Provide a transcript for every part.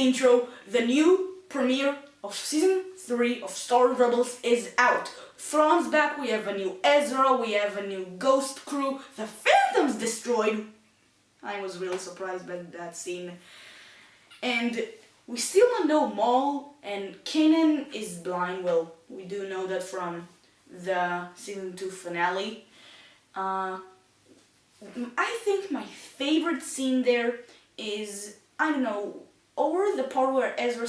intro, the new premiere of Season 3 of Star Wars Rebels is out. Thrawn's back, we have a new Ezra, we have a new Ghost crew, the Phantom's destroyed. I was really surprised by that scene. And we still don't know Maul, and Kanan is blind. Well, we do know that from the Season 2 finale. I think my favorite scene there is, I don't know, or the part where Ezra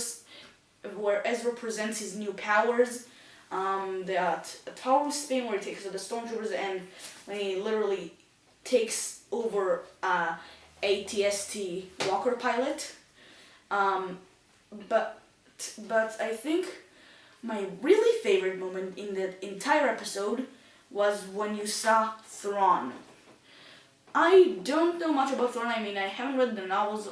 presents his new powers. That tower spin where he takes the stormtroopers and when he literally takes over ATST Walker pilot. But I think my really favorite moment in the entire episode was when you saw Thrawn. I don't know much about Thrawn. I mean, I haven't read the novels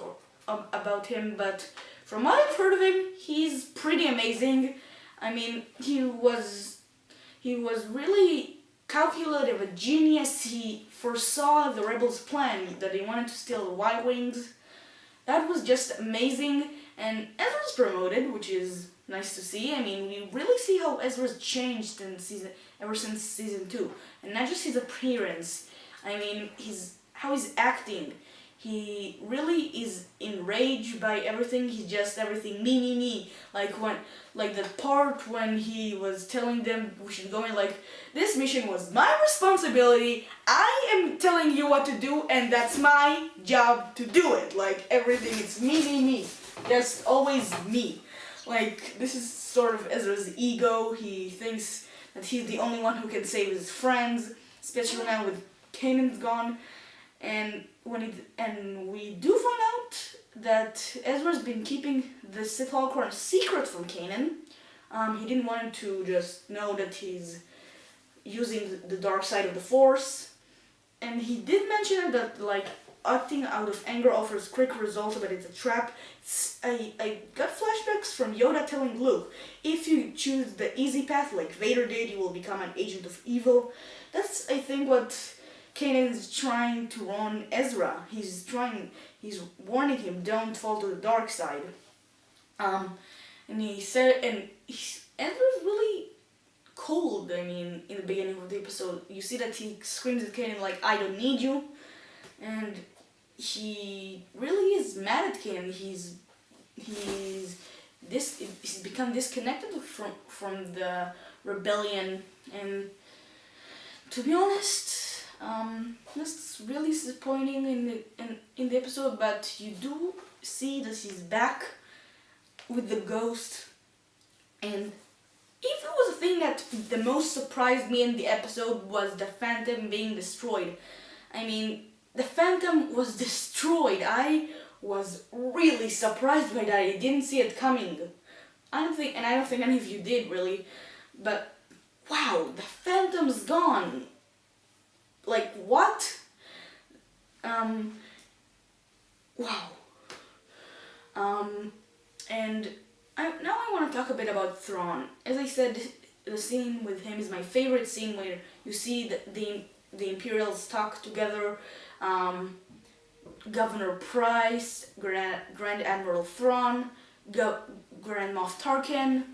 about him, but from what I've heard of him, he's pretty amazing. I mean, he was really calculative, a genius. He foresaw the rebels' plan that they wanted to steal the Y-Wings. That was just amazing. And Ezra's promoted, which is nice to see. I mean, we really see how Ezra's changed ever since Season 2. And not just his appearance. I mean, how he's acting. He really is enraged by everything. He's just everything me. Like the part when he was telling them we should go in, like, this mission was my responsibility. I am telling you what to do, and that's my job to do it. Like, everything, it's me. Just always me. Like, this is sort of Ezra's ego. He thinks that he's the only one who can save his friends, especially now with Kanan's gone. And we do find out that Ezra's been keeping the Sith Holocron secret from Kanan. He didn't want him to just know that he's using the dark side of the Force. And he did mention that, like, acting out of anger offers quick results, but it's a trap. I got flashbacks from Yoda telling Luke, if you choose the easy path like Vader did, you will become an agent of evil. That's, I think, what Kanan is trying to warn Ezra. He's warning him, don't fall to the dark side. And he said, Ezra's really cold. I mean, in the beginning of the episode, you see that he screams at Kanan like, I don't need you. And he really is mad at Kanan. He's become disconnected from the rebellion, and to be honest, that's really disappointing in the episode. But you do see that he's back with the Ghost, and if it was a thing that the most surprised me in the episode was the Phantom being destroyed. I mean, the Phantom was destroyed. I was really surprised by that. I didn't see it coming. I don't think any of you did really. But wow, the Phantom's gone. Like, what? Wow. And now I want to talk a bit about Thrawn. As I said, the scene with him is my favorite scene, where you see the Imperials talk together. Governor Price, Grand Admiral Thrawn, Grand Moff Tarkin,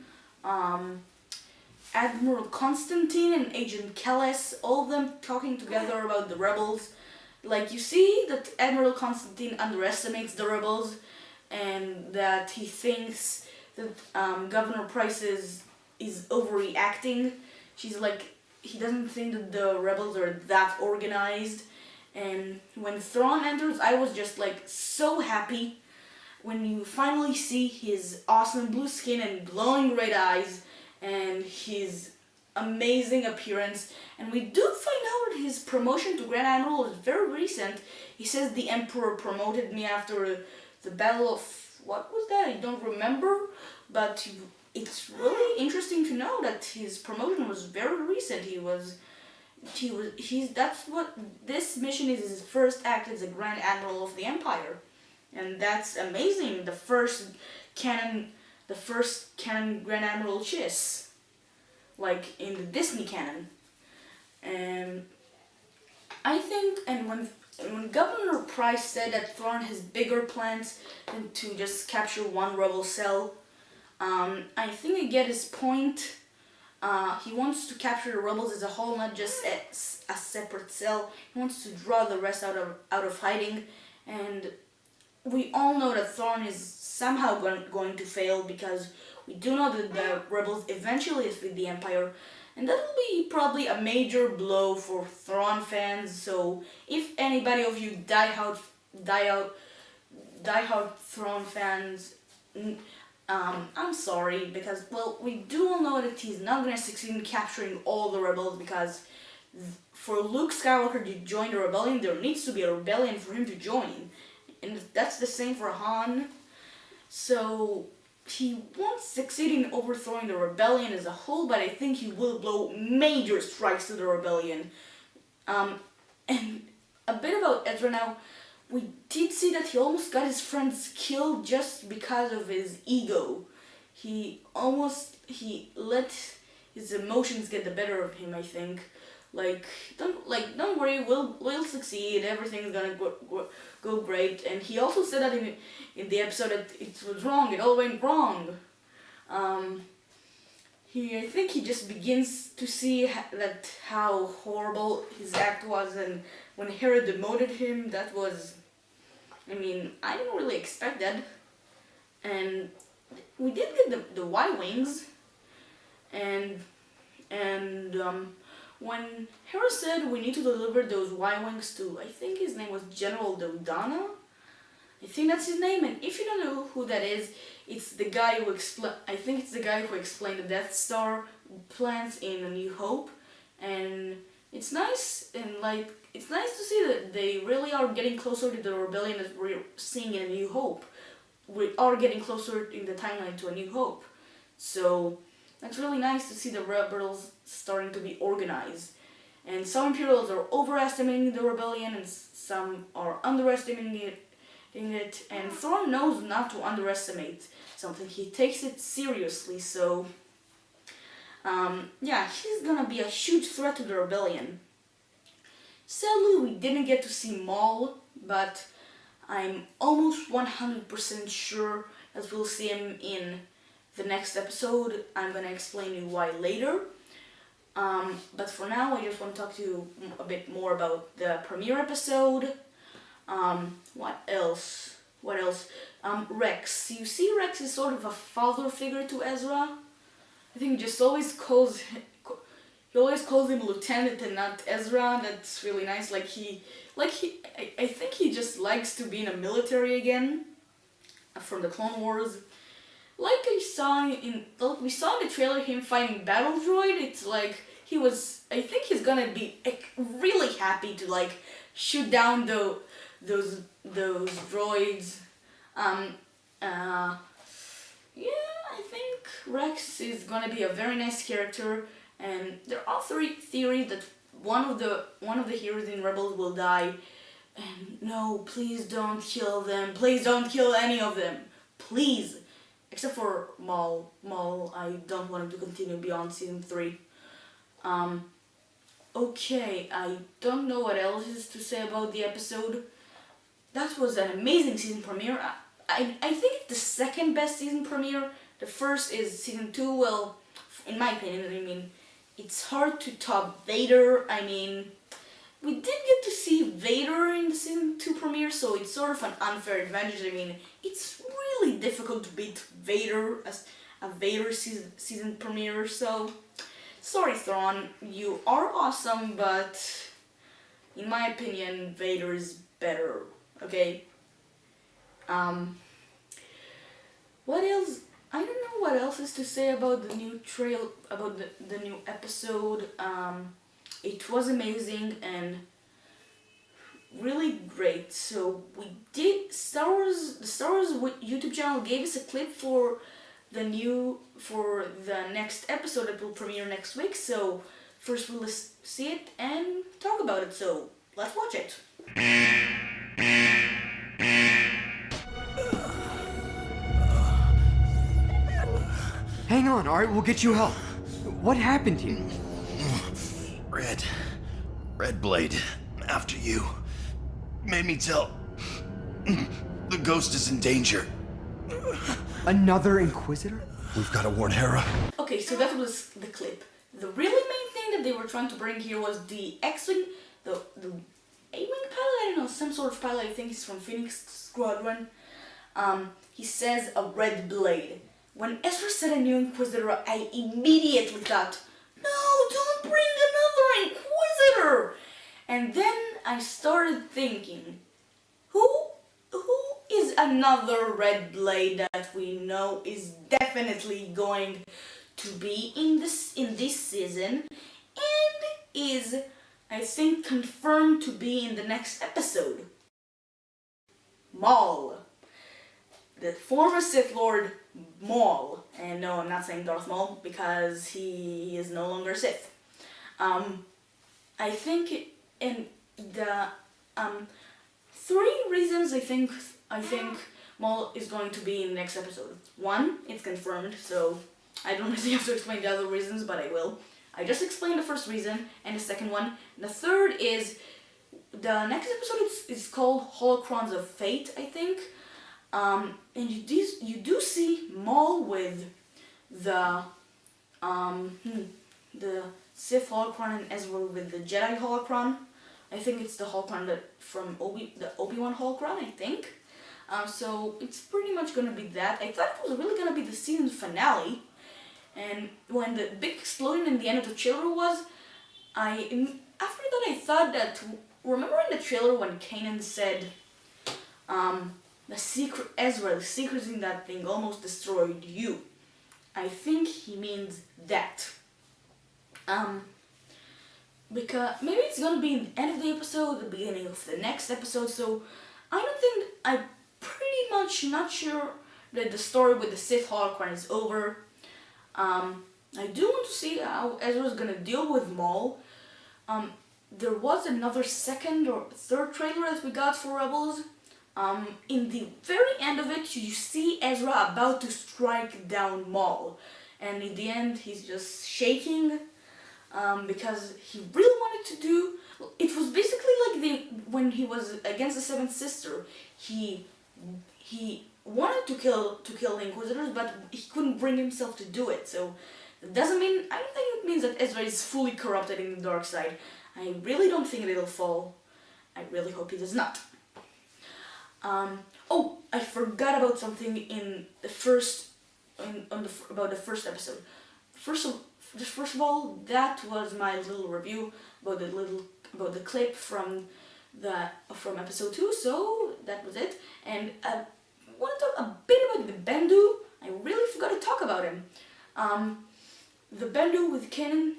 Admiral Constantine and Agent Kallus, all of them talking together about the rebels. Like, you see that Admiral Constantine underestimates the rebels, and that he thinks that Governor Price is overreacting. She's like, he doesn't think that the rebels are that organized. And when Thrawn enters, I was just like so happy when you finally see his awesome blue skin and glowing red eyes and his amazing appearance. And we do find out his promotion to Grand Admiral is very recent. He says the Emperor promoted me after the Battle of, what was that? I don't remember, but it's really interesting to know that his promotion was very recent. That's what this mission is, his first act as a Grand Admiral of the Empire. And that's amazing. The first canon Grand Admiral Chiss, like in the Disney canon. And I think, and when when Governor Price said that Thrawn has bigger plans than to just capture one rebel cell, I think I get his point. He wants to capture the rebels as a whole, not just as a separate cell. He wants to draw the rest out of hiding, and we all know that Thrawn is somehow going to fail, because we do know that the rebels eventually defeat the Empire, and that will be probably a major blow for Thrawn fans. So if anybody of you diehard Thrawn fans, I'm sorry, because, well, we do all know that he's not going to succeed in capturing all the rebels, because for Luke Skywalker to join the rebellion, there needs to be a rebellion for him to join. And that's the same for Han. So he won't succeed in overthrowing the rebellion as a whole, but I think he will blow major strikes to the rebellion. And a bit about Ezra now. We did see that he almost got his friends killed just because of his ego. He let his emotions get the better of him, I think. Don't worry, we'll succeed. Everything's gonna go great. And he also said that in the episode that it was wrong. It all went wrong. I think he just begins to see how horrible his act was, and when Hera demoted him, that was, I didn't really expect that. And we did get the Y-Wings, and when Hera said we need to deliver those Y-Wings to, I think his name was General Dodonna, I think that's his name, and if you don't know who that is, it's the guy who explained the Death Star plans in A New Hope, and it's nice, and it's nice to see that they really are getting closer to the rebellion as we're seeing in A New Hope. We are getting closer in the timeline to A New Hope, so that's really nice to see the rebels starting to be organized. And some Imperials are overestimating the rebellion, and some are underestimating it. And Thrawn knows not to underestimate something. He takes it seriously, so he's gonna be a huge threat to the rebellion. Sadly, we didn't get to see Maul, but I'm almost 100% sure that we'll see him in the next episode. I'm gonna explain you why later. But for now, I just want to talk to you a bit more about the premiere episode. What else? Rex. You see, Rex is sort of a father figure to Ezra. I think he always calls him Lieutenant and not Ezra. That's really nice. I think he just likes to be in the military again, from the Clone Wars. We saw in the trailer him fighting Battle Droid. It's like I think he's gonna be really happy to shoot down those droids. I think Rex is gonna be a very nice character, and there are theories that one of the heroes in Rebels will die. And no, please don't kill them. Please don't kill any of them. Please. Except for Maul. I don't want him to continue beyond season 3. Okay, I don't know what else is to say about the episode. That was an amazing season premiere. I think it's the second best season premiere. The first is season 2. Well, in my opinion, it's hard to top Vader. We did get to see Vader in the season 2 premiere, so it's sort of an unfair advantage. It's really difficult to beat Vader as a Vader season premiere, so sorry Thrawn, you are awesome, but in my opinion, Vader is better, okay? What else? I don't know what else is to say about the new the new episode. It was amazing and really great. So we did the Star Wars YouTube channel gave us a clip for the next episode that will premiere next week. So first we'll see it and talk about it. So let's watch it. Hang on, alright, we'll get you help. What happened to you? Red Blade, after you. made me tell. The ghost is in danger. Another Inquisitor? We've got to warn Hera. Okay, so that was the clip. The really main thing that they were trying to bring here was the X-Wing, the A-Wing pilot, I don't know, some sort of pilot, I think he's from Phoenix Squadron. He says a red blade. When Ezra said a new Inquisitor, I immediately thought, no, don't bring another Inquisitor! And then I started thinking, who is another red blade that we know is definitely going to be in this season and is, I think, confirmed to be in the next episode? Maul. The former Sith Lord Maul. And no, I'm not saying Darth Maul because he is no longer Sith. I think in the three reasons I think Maul is going to be in the next episode. One, it's confirmed, so I don't really have to explain the other reasons, but I will. I just explained the first reason and the second one. The third is the next episode is called Holocrons of Fate, I think. And you do see Maul with the Sith holocron and Ezra with the Jedi holocron. I think it's the holocron from the Obi-Wan holocron, I think. So it's pretty much gonna be that. I thought it was really gonna be the season finale, and when the big explosion in the end of the trailer was, after that I thought that, remember in the trailer when Kanan said, the secret in that thing almost destroyed you. I think he means that. Because maybe it's gonna be in the end of the episode, the beginning of the next episode, so I'm pretty much not sure that the story with the Sith holocron is over. I do want to see how Ezra's gonna deal with Maul. There was another second or third trailer that we got for Rebels. In the very end of it, you see Ezra about to strike down Maul, and in the end, he's just shaking because he really wanted to do. It was basically like when he was against the Seventh Sister. He wanted to kill the Inquisitors, but he couldn't bring himself to do it. So that doesn't mean. I don't think it means that Ezra is fully corrupted in the dark side. I really don't think it'll fall. I really hope he does not. Oh, I forgot about something in the first, about the first episode. First of all, that was my little review about the clip from episode 2. So that was it. And I want to talk a bit about the Bendu. I really forgot to talk about him. The Bendu with Kanan.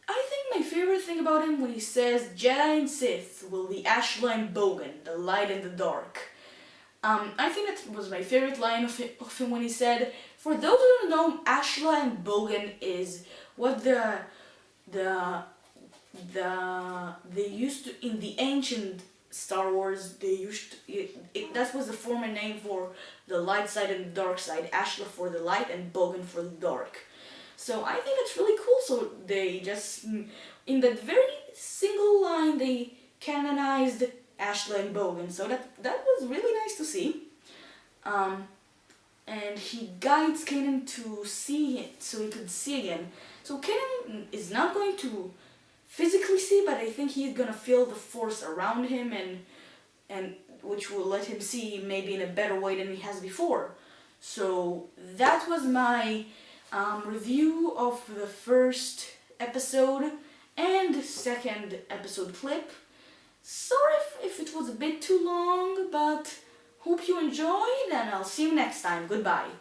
I think my favorite thing about him when he says Jedi and Sith will be Ashla and Bogan, the light and the dark. I think that was my favorite line of him when he said, for those who don't know, Ashla and Bogan is what they used to, in the ancient Star Wars, that was the former name for the light side and the dark side, Ashla for the light and Bogan for the dark. So I think that's really cool, so they just, in that very single line, they canonized Ashla and Bogan, so that was really nice to see. And he guides Kanan to see it, so he could see again. So Kanan is not going to physically see, but I think he's gonna feel the force around him, and which will let him see maybe in a better way than he has before. So that was my review of the first episode and second episode clip. Sorry if it was a bit too long, but hope you enjoyed, and I'll see you next time. Goodbye.